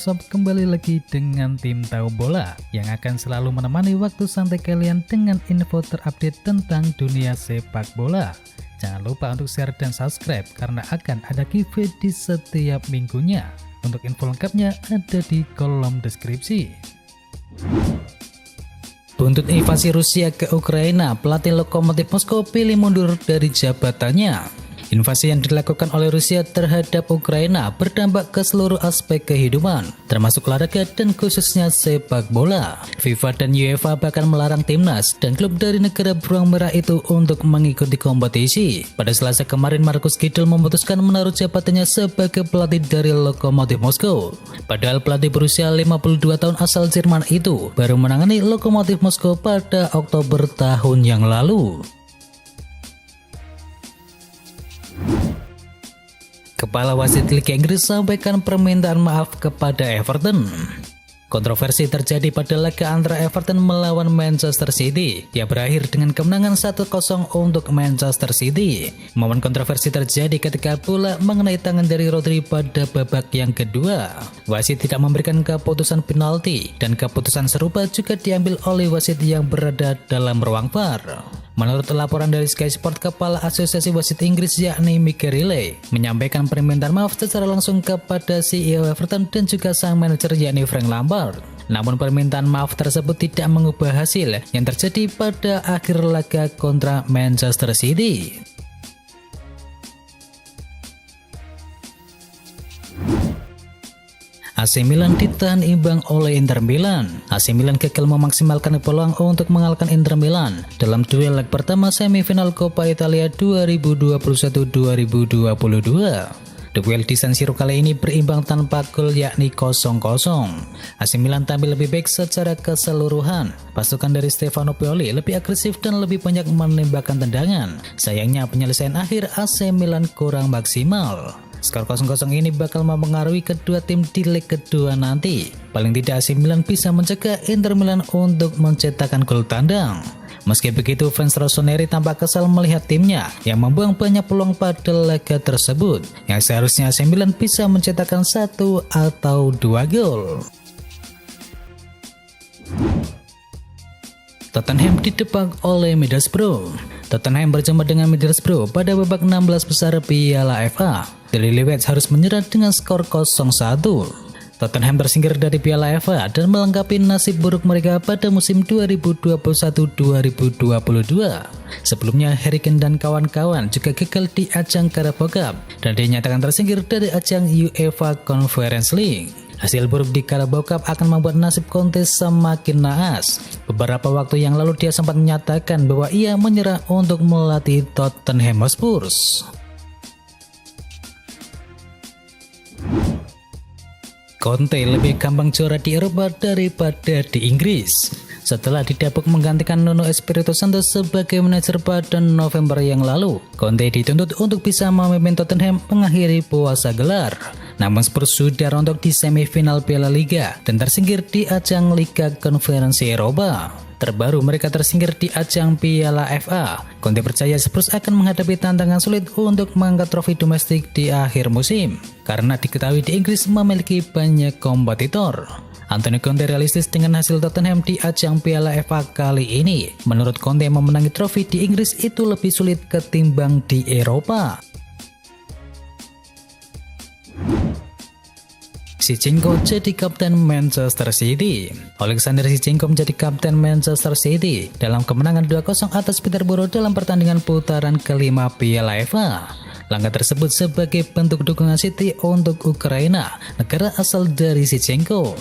Sob, kembali lagi dengan tim Tahu Bola yang akan selalu menemani waktu santai kalian dengan info terupdate tentang dunia sepak bola. Jangan lupa untuk share dan subscribe karena akan ada giveaway di setiap minggunya. Untuk info lengkapnya ada di kolom deskripsi. Buntut invasi Rusia ke Ukraina, pelatih Lokomotif Moskow pilih mundur dari jabatannya. Invasi yang dilakukan oleh Rusia terhadap Ukraina berdampak ke seluruh aspek kehidupan, termasuk olahraga dan khususnya sepak bola. FIFA dan UEFA bahkan melarang timnas dan klub dari negara beruang merah itu untuk mengikuti kompetisi. Pada Selasa kemarin, Markus Giddel memutuskan menaruh jabatannya sebagai pelatih dari Lokomotif Moskow. Padahal pelatih berusia 52 tahun asal Jerman itu baru menangani Lokomotif Moskow pada Oktober tahun yang lalu. Kepala wasit Liga Inggris sampaikan permintaan maaf kepada Everton. Kontroversi terjadi pada laga antara Everton melawan Manchester City. Dia berakhir dengan kemenangan 1-0 untuk Manchester City. Momen kontroversi terjadi ketika bola mengenai tangan dari Rodri pada babak yang kedua. Wasit tidak memberikan keputusan penalti dan keputusan serupa juga diambil oleh wasit yang berada dalam ruang VAR. Menurut laporan dari Sky Sport, Kepala Asosiasi Wasit Inggris yakni Mickey Riley menyampaikan permintaan maaf secara langsung kepada CEO Everton dan juga sang manajer yakni Frank Lampard. Namun permintaan maaf tersebut tidak mengubah hasil yang terjadi pada akhir laga kontra Manchester City. AC Milan ditahan imbang oleh Inter Milan. AC Milan gagal memaksimalkan peluang untuk mengalahkan Inter Milan dalam duel leg pertama semifinal Coppa Italia 2021-2022. Duel di San Siro kali ini berimbang tanpa gol yakni 0-0. AC Milan tampil lebih baik secara keseluruhan. Pasukan dari Stefano Pioli lebih agresif dan lebih banyak menembakkan tendangan. Sayangnya penyelesaian akhir AC Milan kurang maksimal. Skor 0-0 ini bakal mempengaruhi kedua tim di leg kedua nanti. Paling tidak AC Milan bisa mencegah Inter Milan untuk mencetakkan gol tandang. Meski begitu, fans rossoneri tampak kesal melihat timnya yang membuang banyak peluang pada laga tersebut, yang seharusnya AC Milan bisa mencetakkan 1 atau 2 gol. Tottenham didebak oleh Middlesbrough. Tottenham berjumpa dengan Middlesbrough pada babak 16 besar Piala FA. The Lilywhits harus menyerah dengan skor 0-1. Tottenham tersingkir dari Piala FA dan melengkapi nasib buruk mereka pada musim 2021-2022. Sebelumnya, Harry Kane dan kawan-kawan juga gagal di ajang Carabao Cup dan dinyatakan tersingkir dari ajang UEFA Conference League. Hasil buruk di Carabao Cup akan membuat nasib Conte semakin naas. Beberapa waktu yang lalu dia sempat menyatakan bahwa ia menyerah untuk melatih Tottenham Hotspur. Conte lebih gampang juara di Eropa daripada di Inggris. Setelah didapuk menggantikan Nuno Espirito Santo sebagai manajer pada November yang lalu, Conte dituntut untuk bisa memimpin Tottenham mengakhiri puasa gelar. Namun Spurs sudah rontok di semifinal Piala Liga dan tersingkir di ajang Liga Konferensi Eropa. Terbaru mereka tersingkir di ajang Piala FA. Conte percaya Spurs akan menghadapi tantangan sulit untuk mengangkat trofi domestik di akhir musim, karena diketahui di Inggris memiliki banyak kompetitor. Antonio Conte realistis dengan hasil Tottenham di ajang Piala FA kali ini. Menurut Conte, memenangi trofi di Inggris itu lebih sulit ketimbang di Eropa. Zinchenko jadi kapten Manchester City. Alexander Zinchenko menjadi kapten Manchester City dalam kemenangan 2-0 atas Peterborough dalam pertandingan putaran kelima Piala FA. Langkah tersebut sebagai bentuk dukungan City untuk Ukraina, negara asal dari Zinchenko.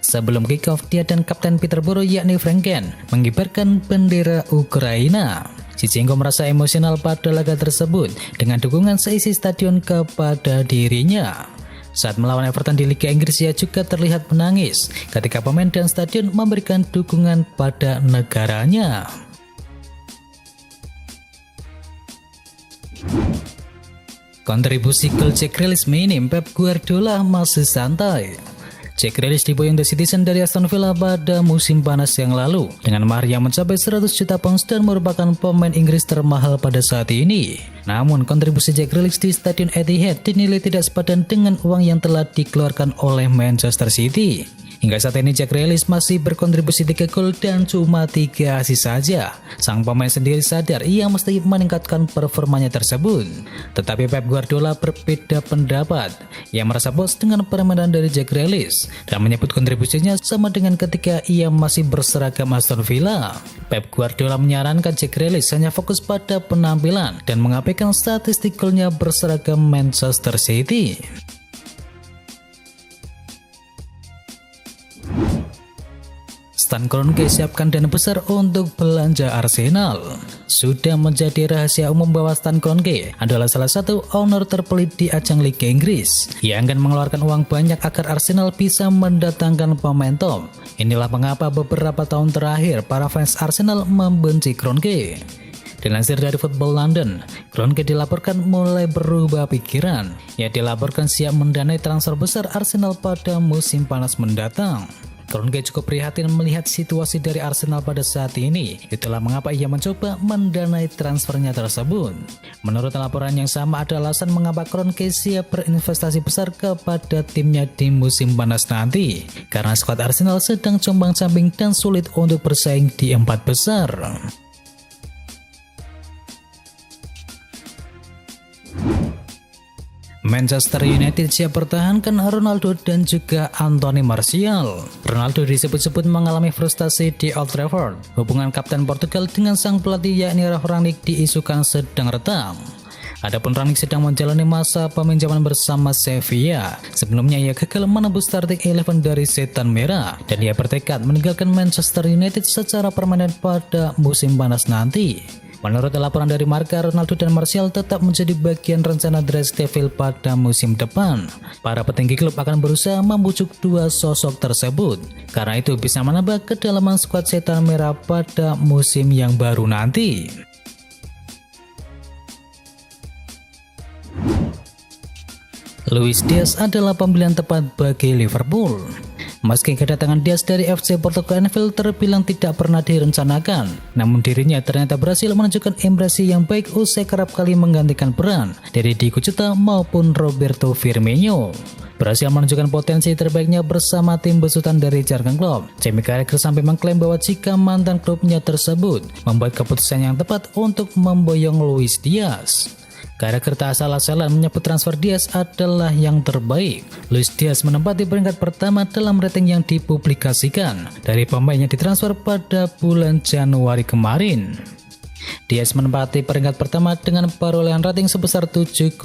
Sebelum kick-off, dia dan kapten Peterborough yakni Frank Kane mengibarkan bendera Ukraina. Zinchenko merasa emosional pada laga tersebut dengan dukungan seisi stadion kepada dirinya. Saat melawan Everton di Liga Inggris, ia juga terlihat menangis ketika pemain dan stadion memberikan dukungan pada negaranya. Kontribusi gol Jack Grealish minim, Pep Guardiola masih santai. Jack Grealish diboyong The Citizen dari Aston Villa pada musim panas yang lalu dengan mahar yang mencapai 100 juta pounds dan merupakan pemain Inggris termahal pada saat ini. Namun kontribusi Jack Grealish di Stadion Etihad dinilai tidak sepadan dengan uang yang telah dikeluarkan oleh Manchester City. Hingga saat ini Jack Grealish masih berkontribusi 3 gol dan cuma 3 assist saja. Sang pemain sendiri sadar ia mesti meningkatkan performanya tersebut. Tetapi Pep Guardiola berbeda pendapat. Ia merasa puas dengan permainan dari Jack Grealish dan menyebut kontribusinya sama dengan ketika ia masih berseragam Aston Villa. Pep Guardiola menyarankan Jack Grealish hanya fokus pada penampilan dan mengabaikan statistik golnya berseragam Manchester City. Stan Kroenke siapkan dana besar untuk belanja Arsenal. Sudah menjadi rahasia umum bahwa Stan Kroenke adalah salah satu owner terpelit di ajang Liga Inggris. Ia akan mengeluarkan uang banyak agar Arsenal bisa mendatangkan pemain top. Inilah mengapa beberapa tahun terakhir para fans Arsenal membenci Kroenke. Dilansir dari Football London, Kroenke dilaporkan mulai berubah pikiran. Ia dilaporkan siap mendanai transfer besar Arsenal pada musim panas mendatang. Kroenke cukup prihatin melihat situasi dari Arsenal pada saat ini. Itulah mengapa ia mencoba mendanai transfernya tersebut. Menurut laporan yang sama, ada alasan mengapa Kroenke siap berinvestasi besar kepada timnya di musim panas nanti. Karena skuad Arsenal sedang compang-camping dan sulit untuk bersaing di 4 besar. Manchester United siap pertahankan Ronaldo dan juga Anthony Martial. Ronaldo disebut-sebut mengalami frustasi di Old Trafford. Hubungan kapten Portugal dengan sang pelatih yakni Ralf Rangnick diisukan sedang retak. Adapun Rangnick sedang menjalani masa peminjaman bersama Sevilla. Sebelumnya ia gagal menembus starting 11 dari Setan Merah dan ia bertekad meninggalkan Manchester United secara permanen pada musim panas nanti. Menurut laporan dari Marca, Ronaldo dan Martial tetap menjadi bagian rencana Dres Devil pada musim depan. Para petinggi klub akan berusaha membujuk dua sosok tersebut, karena itu bisa menambah kedalaman skuad Setan Merah pada musim yang baru nanti. Luis Diaz adalah pembelian tepat bagi Liverpool. Meski kedatangan Diaz dari FC Porto ke Anfield terbilang tidak pernah direncanakan, namun dirinya ternyata berhasil menunjukkan impresi yang baik usai kerap kali menggantikan peran dari Diogo Jota maupun Roberto Firmino. Berhasil menunjukkan potensi terbaiknya bersama tim besutan dari Jurgen Klopp. Jamie Carragher sampai mengklaim bahwa jika mantan klubnya tersebut membuat keputusan yang tepat untuk memboyong Luis Diaz. Carragher tak asal-asalan menyebut transfer Diaz adalah yang terbaik. Luis Diaz menempati peringkat pertama dalam rating yang dipublikasikan dari pemain yang ditransfer pada bulan Januari kemarin. Diaz menempati peringkat pertama dengan perolehan rating sebesar 7,9,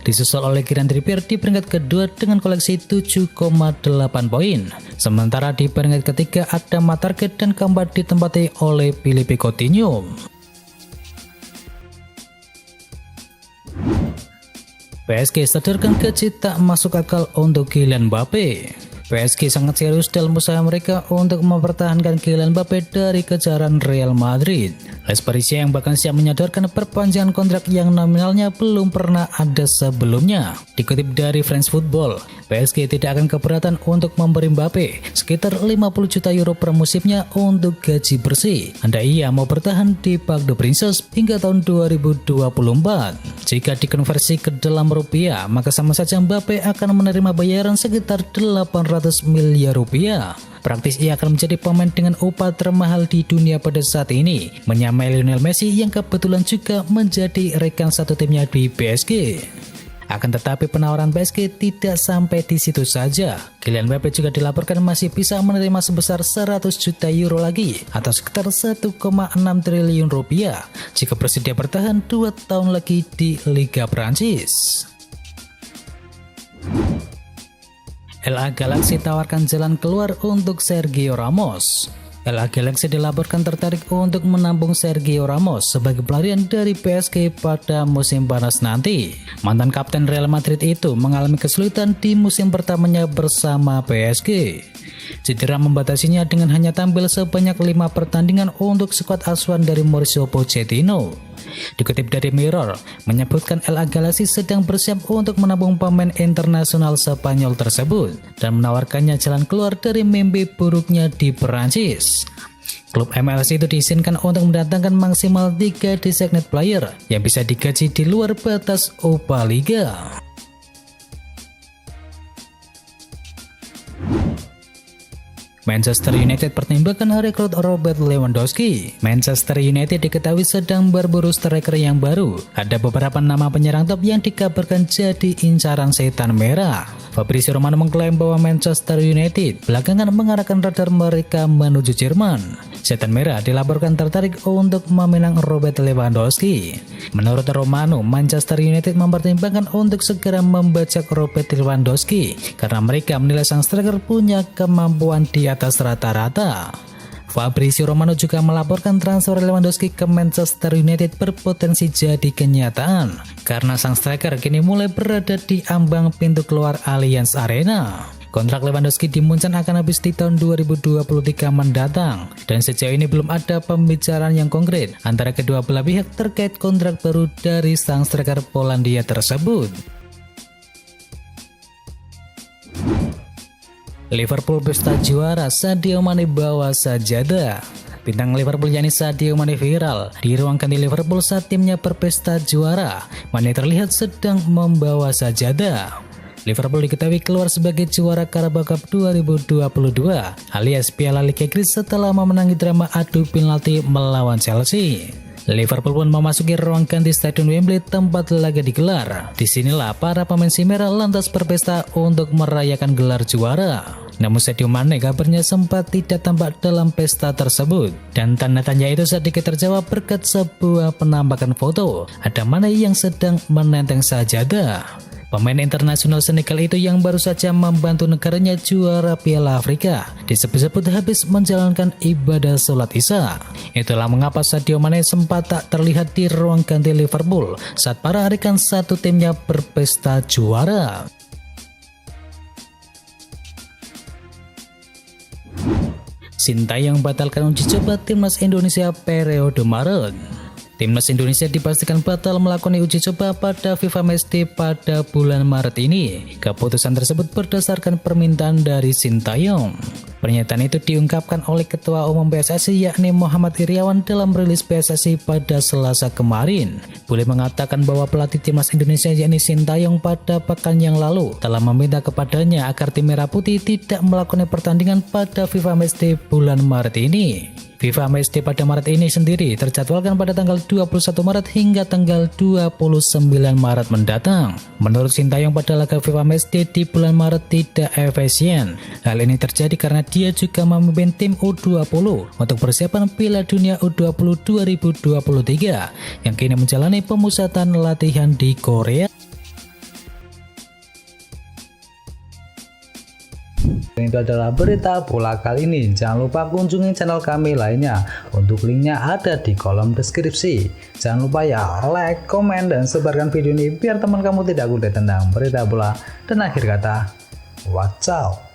disusul oleh Kieran Trippier di peringkat kedua dengan koleksi 7,8 poin. Sementara di peringkat ketiga ada Matt Targett dan keempat ditempati oleh Philippe Coutinho. PSG sadarkan gaji tak masuk akal untuk Kylian Mbappe. PSG sangat serius dalam usaha mereka untuk mempertahankan Kylian Mbappe dari kejaran Real Madrid. Les Parisiens yang bahkan siap menyadarkan perpanjangan kontrak yang nominalnya belum pernah ada sebelumnya. Dikutip dari France Football, PSG tidak akan keberatan untuk memberi Mbappe sekitar 50 juta euro per musimnya untuk gaji bersih. Andai ia mau bertahan di Parc des Princes hingga tahun 2024. Jika dikonversi ke dalam rupiah, maka sama saja Mbappe akan menerima bayaran sekitar 800 miliar rupiah. Praktis ia akan menjadi pemain dengan upah termahal di dunia pada saat ini, menyamai Lionel Messi yang kebetulan juga menjadi rekan satu timnya di PSG. Akan tetapi penawaran PSG tidak sampai di situ saja. Kylian Mbappe juga dilaporkan masih bisa menerima sebesar 100 juta euro lagi atau sekitar 1,6 triliun rupiah jika bersedia bertahan 2 tahun lagi di Liga Prancis. LA Galaxy tawarkan jalan keluar untuk Sergio Ramos. LA Galaxy dilaporkan tertarik untuk menampung Sergio Ramos sebagai pelarian dari PSG pada musim panas nanti. Mantan kapten Real Madrid itu mengalami kesulitan di musim pertamanya bersama PSG. Cedera membatasinya dengan hanya tampil sebanyak 5 pertandingan untuk skuad asuhan dari Mauricio Pochettino. Dikutip dari Mirror, menyebutkan LA Galaxy sedang bersiap untuk menampung pemain internasional Spanyol tersebut dan menawarkannya jalan keluar dari mimpi buruknya di Perancis. Klub MLS itu diizinkan untuk mendatangkan maksimal 3 designated player yang bisa digaji di luar batas upah liga. Manchester United pertimbangkan rekrut Robert Lewandowski. Manchester United diketahui sedang berburu striker yang baru. Ada beberapa nama penyerang top yang dikabarkan jadi incaran setan merah. Fabrizio Romano mengklaim bahwa Manchester United belakangan mengarahkan radar mereka menuju Jerman. Setan merah dilaporkan tertarik untuk meminang Robert Lewandowski. Menurut Romano, Manchester United mempertimbangkan untuk segera membajak Robert Lewandowski karena mereka menilai sang striker punya kemampuan di atas rata-rata. Fabrizio Romano juga melaporkan transfer Lewandowski ke Manchester United berpotensi jadi kenyataan karena sang striker kini mulai berada di ambang pintu keluar Allianz Arena. Kontrak Lewandowski di Munchen akan habis di tahun 2023 mendatang dan sejauh ini belum ada pembicaraan yang konkret antara kedua belah pihak terkait kontrak baru dari sang striker Polandia tersebut. Liverpool pesta juara, Sadio Mane bawa sajadah. Bintang Liverpool yakni Sadio Mane viral di ruang ganti Liverpool saat timnya berpesta juara. Mane terlihat sedang membawa sajadah. Liverpool diketahui keluar sebagai juara Carabao Cup 2022 alias Piala Liga Inggris setelah memenangi drama adu penalti melawan Chelsea. Liverpool pun memasuki ruang ganti Stadion Wembley tempat laga digelar. Disinilah para pemain si merah lantas berpesta untuk merayakan gelar juara. Namun Sadio Mane kabarnya sempat tidak tampak dalam pesta tersebut. Dan tanda tanya itu sedikit terjawab berkat sebuah penampakan foto. Ada Mane yang sedang menenteng sajadah. Pemain internasional Senegal itu yang baru saja membantu negaranya juara Piala Afrika disebut-sebut habis menjalankan ibadah sholat Isya. Itulah mengapa Sadio Mane sempat tak terlihat di ruang ganti Liverpool saat para rekan satu timnya berpesta juara. Sintayong batalkan uji coba timnas Indonesia periode Maret. Timnas Indonesia dipastikan batal melakukan uji coba pada FIFA Matchday pada bulan Maret ini. Keputusan tersebut berdasarkan permintaan dari Sintayong. Pernyataan itu diungkapkan oleh Ketua Umum PSSI yakni Muhammad Iriawan dalam rilis PSSI pada Selasa kemarin. Boleh mengatakan bahwa pelatih timnas Indonesia yakni Sintayong pada pekan yang lalu telah meminta kepadanya agar tim Merah Putih tidak melakukan pertandingan pada FIFA Matchday bulan Maret ini. FIFA Matchday pada Maret ini sendiri terjadwalkan pada tanggal 21 Maret hingga tanggal 29 Maret mendatang. Menurut Sintayong pada laga FIFA Matchday di bulan Maret tidak efisien. Hal ini terjadi karena dia juga memimpin tim U20 untuk persiapan Piala Dunia U20 2023 yang kini menjalani pemusatan latihan di Korea. Itu adalah berita bola kali ini. Jangan lupa kunjungi channel kami lainnya. Untuk linknya ada di kolom deskripsi. Jangan lupa ya like, komen, dan sebarkan video ini biar teman kamu tidak kudet tentang berita bola. Dan akhir kata, watch out.